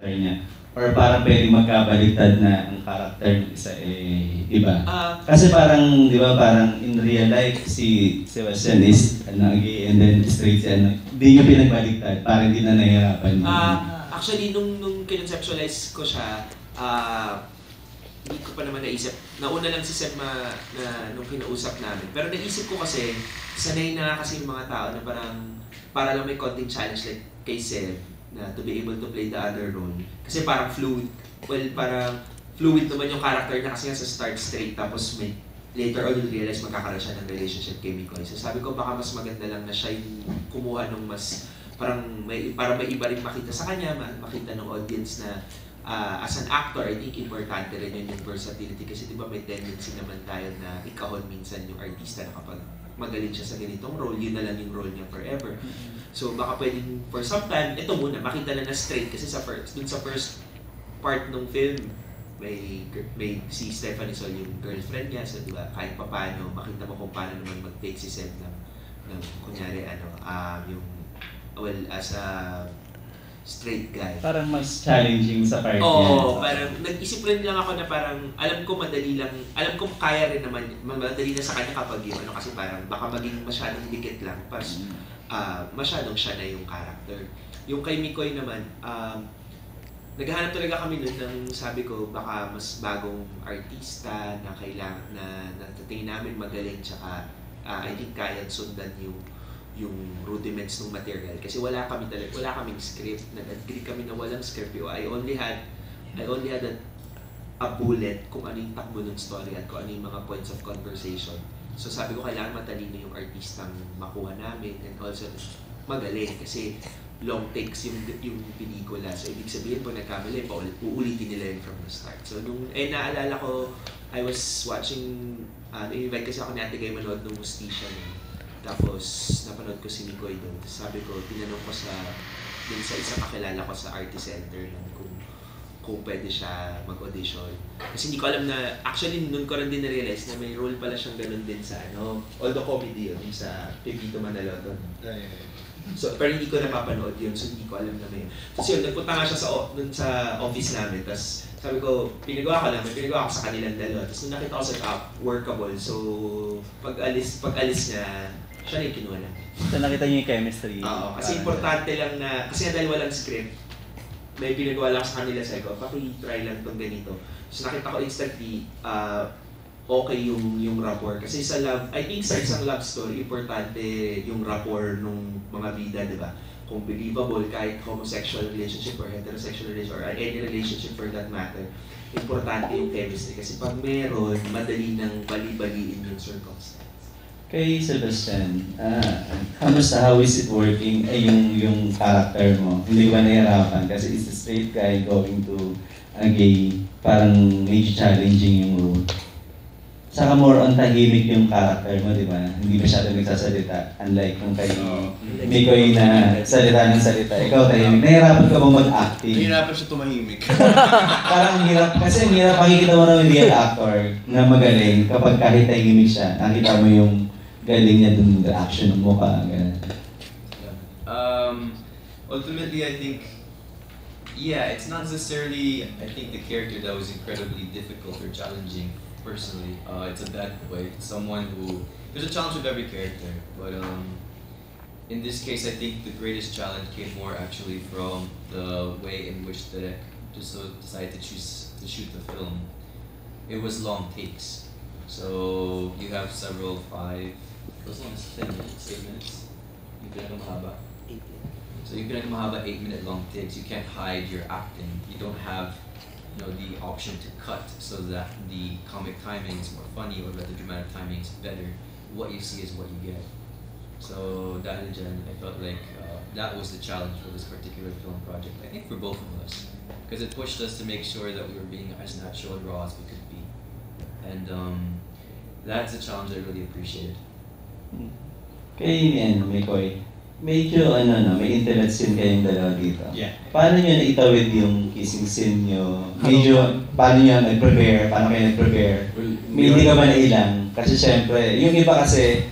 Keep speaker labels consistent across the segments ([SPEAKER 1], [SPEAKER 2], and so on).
[SPEAKER 1] niya? Or parang pwede magkabaliktad na ang character ng isa iba? Kasi parang, di ba, parang in real life, si Sebastian is gay and then straight siya, hindi nyo pinagbaliktad, parang hindi na nahihirapan.
[SPEAKER 2] Actually, nung kinonceptualize ko siya, hindi ko pa naman naisip. Nauna lang si Seb nung kinausap namin. Pero naisip ko kasi, sanay na kasi yung mga tao na parang, para lang may konting challenge like kay Seb, na to be able to play the other role. Kasi parang fluid. Well, parang fluid naman yung character niya kasi nga sa start straight tapos may later on you'll realize magkakaroon siya ng relationship kay Mikoy. So sabi ko baka mas maganda lang na siya yung kumuha ng mas parang may iba rin makita sa kanya, makita ng audience na as an actor, I think importante rin yun yung versatility kasi di ba may tendency naman tayo na ikahon minsan yung artista na kapag magaling siya sa ganitong role, yun na lang yung role niya forever. So baka pwedeng for some time, ito muna, makita na straight kasi dun sa first part ng film, may si Stephanie Sol yung girlfriend niya, so diba, kahit pa paano, makita mo kung paano naman mag-take si Seb ng kunyari, yung, well, as a straight guy.
[SPEAKER 1] Parang mas challenging sa part niya.
[SPEAKER 2] Oo, parang nag-isip rin lang ako na parang alam ko madali lang, alam ko kaya rin naman, madali na sa kanya kapag yun, kasi parang baka maging masyadong dikit lang, pas masyadong siya na yung character. Yung kay Mikoy naman, naghahanap talaga kami nun ng sabi ko, baka mas bagong artista na kailangan na tingin namin magaling, tsaka I think kaya sundan yung rudiments ng material kasi wala kaming script. Nag-agree kami na walang script. I only had a bullet kung ano yung takbo ng story at kung ano yung mga points of conversation. So sabi ko kailangan matalino yung artistang makuha namin and also magaling kasi long takes yung pelikula. So ibig sabihin po nagkamali, uulitin nila yun from the start. So nung naalala ko, I was watching, invite kasi ako ni Ate Gay manood ng Mustisya. Tapos napanood ko si Mikoy doon. Sabi ko, tinanong ko dun sa isang kakilala ko sa Artist Center kung pwede siya mag-audition. Kasi hindi ko alam na, actually nun ko rin din na-realize na may role pala siyang ganun din sa although comedy yun, yung sa Pepito Manaloto. So, pero hindi ko napapanood yun, so hindi ko alam na may. Tapos yun, nagpunta nga siya sa office namin, tapos sabi ko, pinagawa ko sa kanilang dalawa. Tapos nung nakita ko sa workable, so pag alis niya, siya na yung kinuha lang.
[SPEAKER 1] So nakita niyo yung chemistry?
[SPEAKER 2] Oo, kasi importante lang na, kasi dahil walang script, may pinagawa lang sa kanila, sabi ko, paki-try lang itong ganito. So nakita ko instantly, okay yung rapport. Kasi sa love, I think sa isang love story, importante yung rapport ng mga bida, di ba? Kung believable, kahit homosexual relationship or heterosexual relationship or any relationship for that matter, importante yung chemistry. Kasi pag meron, madali nang bali-baliin yung circumstance.
[SPEAKER 1] Kay Sebastian, kamusta, how is it working yung character mo? Hindi ba nahihirapan? Kasi it's a straight guy going to a gay, parang medyo challenging yung role. Saka more on tahimik yung character mo, di ba? Hindi masyado nagsasalita. Unlike yung kay Mikoy na salita ng salita. Ikaw tahimik. Nahihirapan ka bang mag-acting?
[SPEAKER 3] Nahihirapan siya tumahimik.
[SPEAKER 1] Parang hirap. Kasi hirap makikita mo ng real actor na magaling kapag kahit tahimik siya. Nakita mo yung galing niya dun, the action ng mukha.
[SPEAKER 4] Ultimately, I think, yeah, it's not necessarily, I think, the character that was incredibly difficult or challenging. Personally, it's a bad way. Someone who there's a challenge with every character, but in this case, I think the greatest challenge came more actually from the way in which the director decided to choose to shoot the film. It was long takes, so you have several 5, as long as 10 minutes, 8 minutes. Yung pinakamahaba.
[SPEAKER 2] 8 minutes.
[SPEAKER 4] So yung pinakamahaba 8-minute long takes. You can't hide your acting. You don't have the option to cut so that the comic timing is more funny or that the dramatic timing is better. What you see is what you get. So that I felt like that was the challenge for this particular film project. I think for both of us, because it pushed us to make sure that we were being as natural and raw as we could be, and that's a challenge I really appreciated.
[SPEAKER 1] Kay Mikoy, medyo may intimate scene kayong dalawa dito.
[SPEAKER 3] Yeah.
[SPEAKER 1] Paano nyo naitawid yung kissing scene nyo? Medyo, paano nyo nag-prepare? Paano kayo nag-prepare? Hindi ka ba nailang? Kasi syempre, yung iba kasi,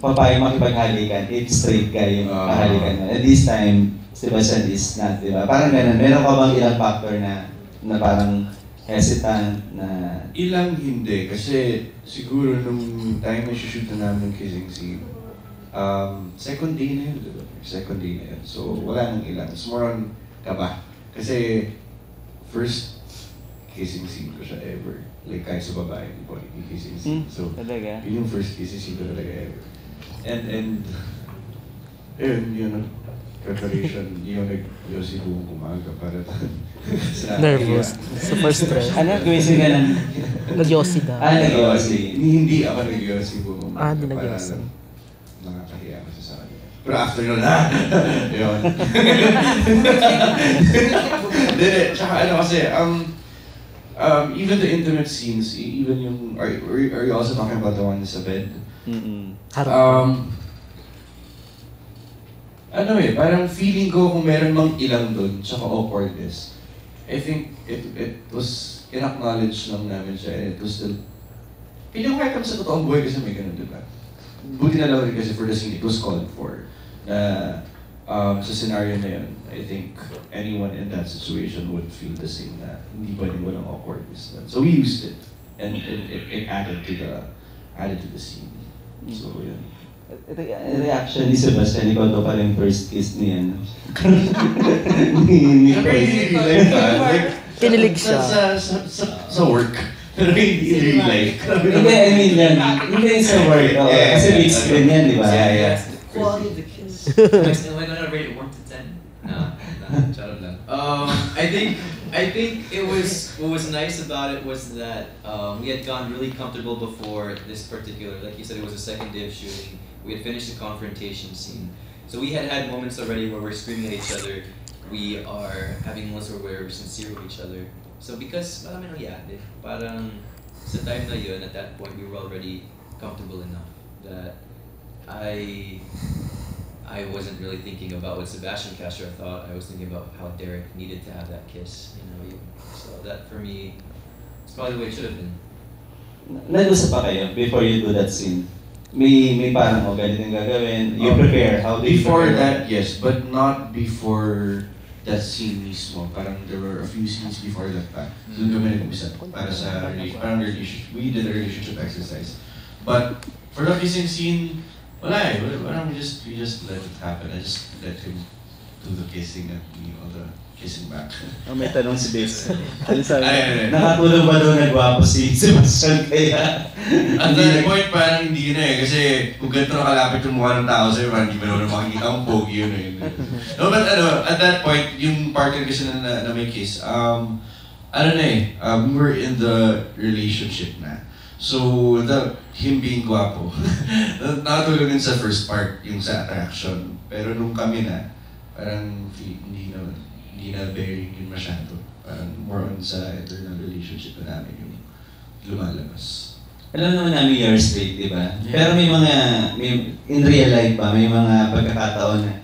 [SPEAKER 1] papayang makipaghalikan, if straight guy yung kahalikan mo. At this time, Sebastian is not, di ba? Parang ganun. Meron ka bang ilang factor na parang hesitant na...
[SPEAKER 3] Ilang hindi, kasi siguro nung time na shoot na namin kissing scene, second day na yun, diba? Second day na yun. So, wala nang ilang. It's more on kaba. Kasi, first kissing scene ko siya ever. Like, kahit sa babae, di ba? Yung kissing scene. So,
[SPEAKER 1] Talaga?
[SPEAKER 3] yun yung first kissing scene ko talaga ever. And, yun, preparation, yung nag-yosi buong kumaga para
[SPEAKER 5] Nervous. Sa first try.
[SPEAKER 1] Ano? Gumising ka ng...
[SPEAKER 5] Nag-yossi daw.
[SPEAKER 1] Nag-yosi.
[SPEAKER 3] Hindi ako nag-yosi buong kumaga.
[SPEAKER 5] Hindi
[SPEAKER 3] para
[SPEAKER 5] nag-yossi.
[SPEAKER 3] nakakahiya kasi sa kanya. Pero after nun, yun. Hindi, tsaka ano kasi, even the intimate scenes, even yung, are you also talking about the one sa bed? Ano parang feeling ko kung meron mang ilang doon, tsaka awkwardness. I think it was in-acknowledge lang namin siya, and it was still, feeling ko kahit kami sa totoong buhay kasi may ganun, diba? Buti na lang rin kasi for the scene, it was called for. Na sa scenario na yun, I think anyone in that situation would feel the same na hindi pwedeng walang awkwardness. So we used it, and it added to the scene. So yun.
[SPEAKER 1] Reaction ni Sebastian, ikaw to pa rin first kiss niya. ni
[SPEAKER 5] Kinilig siya.
[SPEAKER 3] Sa work. Pero hindi real life.
[SPEAKER 1] Hindi, I mean yan. Hindi sa work. Kasi big screen yan, di ba?
[SPEAKER 4] Yeah. Quality of the kiss. Am I gonna rate it 1 to 10? No, charot lang. I think it was, what was nice about it was that we had gotten really comfortable before this particular, like you said, it was a second day of shooting. We had finished the confrontation scene. So we had moments already where we're screaming at each other. We are having moments where we're sincere with each other. So because marami nangyari, parang sa time na yun, at that point, we were already comfortable enough that I wasn't really thinking about what Sebastian Castro thought. I was thinking about how Derek needed to have that kiss. So that for me, it's probably the way it should have been.
[SPEAKER 1] Nag-usap pa kayo before you do that scene? May parang ganito yung gagawin. You prepare. How do you
[SPEAKER 3] Before
[SPEAKER 1] prepare?
[SPEAKER 3] that, yes, but not before that scene mismo. Parang there were a few scenes before that pa. Doon kami nag-umpisa para sa parang relationship. We did a relationship exercise. But for the kissing scene, wala we just let it happen. I just let him do the kissing and me all the kissing back.
[SPEAKER 1] May tanong si Byx. Ano sabi?
[SPEAKER 3] Ay.
[SPEAKER 1] Nakatulog ba doon nagwapo si Sebastian kaya?
[SPEAKER 3] At that point, parang hindi na kasi kung ganito na kalapit yung mukha ng tao sa'yo, parang hindi mo naman makikita ang pogi yun eh. No, but at that point, yung partner kasi na may kiss, we were in the relationship na. So, him being gwapo, nakatulog din sa first part, yung sa attraction. Pero nung kami na, parang hindi na bearing yun masyado. Parang more on sa eternal relationship na namin yung lumalabas.
[SPEAKER 1] Alam naman namin you're straight, di ba? Yeah. Pero in real life ba, may mga pagkakataon na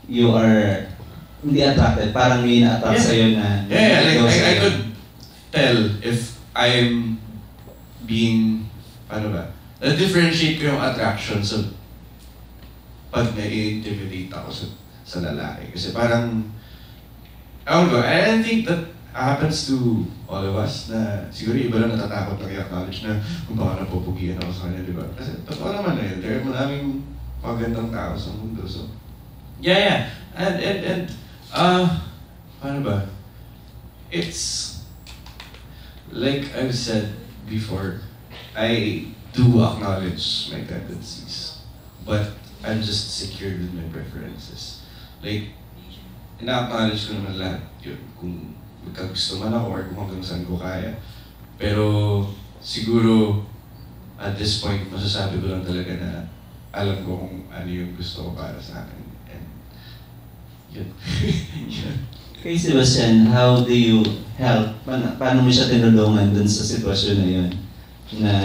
[SPEAKER 1] you are hindi attracted, parang may na-attract sa'yo na...
[SPEAKER 3] Yeah, like I could tell if I'm being, na-differentiate ko yung attraction sa pag na-intimidate ako sa lalaki. Kasi parang, I don't think that happens to all of us na siguro iba lang natatakot na i-acknowledge na kung baka napupugian ako sa kanya, di ba? Kasi totoo naman na yun. There are maraming magandang tao sa mundo. So, yeah. And paano ba? It's like I've said before, I do acknowledge my tendencies, but I'm just secured with my preferences. Like, ina-acknowledge ko naman lahat yun, kung magkagusto man ako or kung hanggang saan ko kaya. Pero siguro, at this point, masasabi ko lang talaga na alam ko kung ano yung gusto ko para sa akin. And yun.
[SPEAKER 1] Kay Sebastian, how do you help? Paano mo siya tinulungan dun sa sitwasyon na yun? Na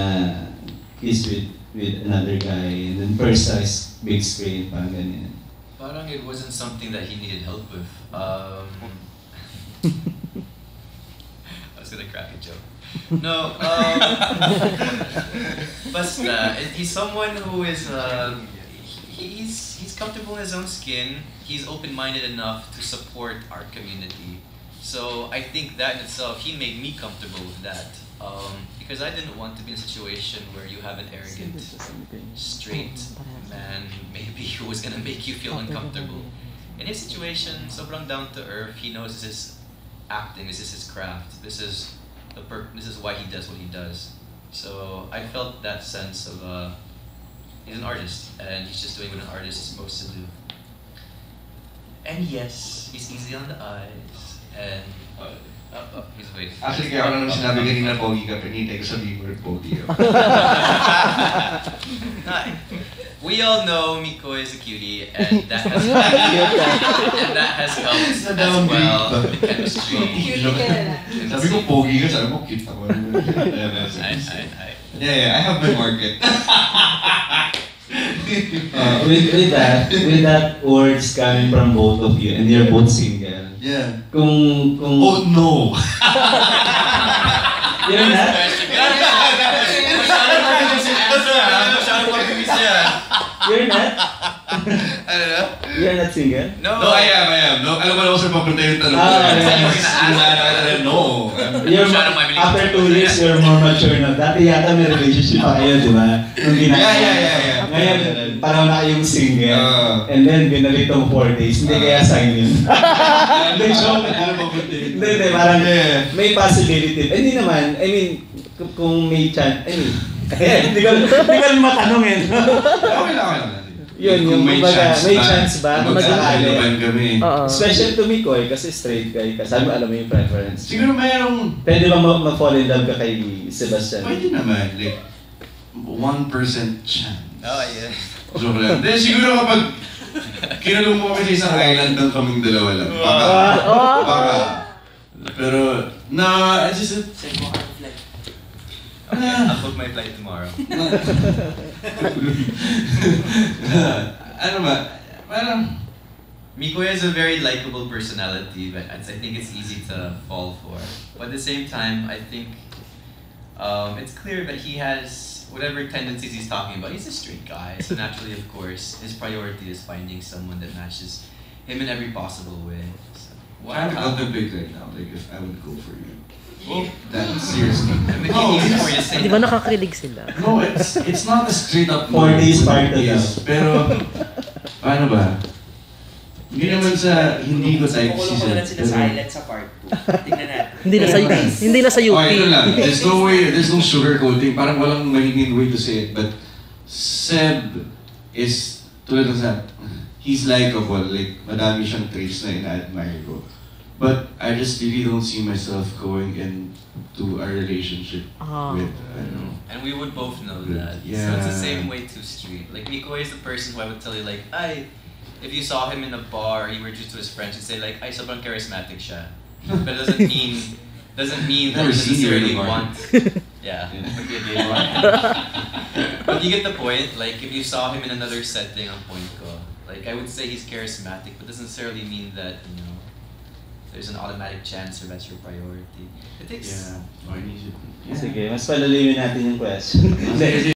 [SPEAKER 1] kiss with another guy, and then first size, big screen, parang ganyan.
[SPEAKER 4] Parang it wasn't something that he needed help with. I was gonna crack a joke. No, basta, he's someone who is, he's comfortable in his own skin.
[SPEAKER 6] he's open-minded enough to support our community. So I think that in itself, he made me comfortable with that. Because I didn't want to be in a situation where you have an arrogant, straight man, maybe, who was gonna make you feel uncomfortable. In his situation, sobrang down to earth, he knows this is acting, this is his craft, this is why he does what he does. So I felt that sense of he's an artist, and he's just doing what an artist is supposed to do. And yes, he's easy on the eyes, and he's waiting.
[SPEAKER 3] Actually, kaya ako naman sinabi kanina pogi ka, pinitay ko sabihin mo rin pogi ako.
[SPEAKER 6] We all know Mikoy is a cutie, and that has helped as well with the chemistry.
[SPEAKER 3] Sabi ko pogi ka, sabi mo cute ako. Yeah, I have my market.
[SPEAKER 1] With that words coming from both of you, and you're both single.
[SPEAKER 3] Yeah.
[SPEAKER 1] Kung
[SPEAKER 3] Oh no!
[SPEAKER 1] You're not? You're not?
[SPEAKER 3] Ano na?
[SPEAKER 1] You're not single?
[SPEAKER 6] No,
[SPEAKER 3] No, I am. No, alam mo na ako sa papunta yung tanong ko. No.
[SPEAKER 1] After 2 years, you're more mature na. Dati yata may relationship pa kayo, di ba? Nung ginagawa.
[SPEAKER 3] Yeah.
[SPEAKER 1] Ngayon, parang na kayong single. And then, binalitong 4 days. Hindi kaya sign yun. Hindi, joke. Hindi, parang may possibility. Hindi naman, I mean, kung may chance, I mean, hindi ko rin matanong eh.
[SPEAKER 3] Okay lang.
[SPEAKER 1] Yun, yung may chance ba?
[SPEAKER 3] Magkakaliban kami.
[SPEAKER 1] Special to Mikoy kasi straight guy ka. Sabi mo, alam mo yung preference.
[SPEAKER 3] Siguro mayroong...
[SPEAKER 1] Pwede ba mag-fall in love ka kay Sebastian?
[SPEAKER 3] Pwede naman, like, 1% chance.
[SPEAKER 6] Oh, yeah.
[SPEAKER 3] Joke lang. Then siguro kapag kinulong mo kami sa isang island ng kaming dalawa lang. Baka. Pero, I just...
[SPEAKER 6] Okay, I'll book my flight tomorrow.
[SPEAKER 3] Ano ba? Parang...
[SPEAKER 6] Mikoy has a very likable personality, but I think it's easy to fall for. But at the same time, I think it's clear that he has whatever tendencies he's talking about. He's a straight guy, so naturally, of course, his priority is finding someone that matches him in every possible way. So,
[SPEAKER 3] I'm contemplating right now, like if I would go for you. That seriously.
[SPEAKER 5] Di ba nakakilig sila?
[SPEAKER 3] No, it's not a straight up
[SPEAKER 1] 4 days part na lang.
[SPEAKER 3] Pero, paano ba? Hindi naman hindi ko type si
[SPEAKER 2] Kukulong ko na lang sila sa island sa part 2. Tingnan natin.
[SPEAKER 5] Hindi na sa UP.
[SPEAKER 3] Okay, ito lang. There's no sugarcoating. Parang walang maligning way to say it. But Seb is, tulad ng Seb, he's likable. Like, madami siyang traits na ina-admire ko. But I just really don't see myself going into a relationship with, I don't know.
[SPEAKER 6] And we would both know that.
[SPEAKER 3] Yeah.
[SPEAKER 6] So it's the same way to street. Like, Mikoy is the person who I would tell you, like, if you saw him in a bar, you were just to his friends, you'd say, like, sobrang charismatic siya. But it doesn't mean that you necessarily want. Yeah, would be a gay one. But you get the point. Like, if you saw him in another setting on point ko, like, I would say he's charismatic, but doesn't necessarily mean that, there's an automatic chance or that's your priority. It takes...
[SPEAKER 3] Yeah.
[SPEAKER 1] Sige, mas palalimin natin yung question.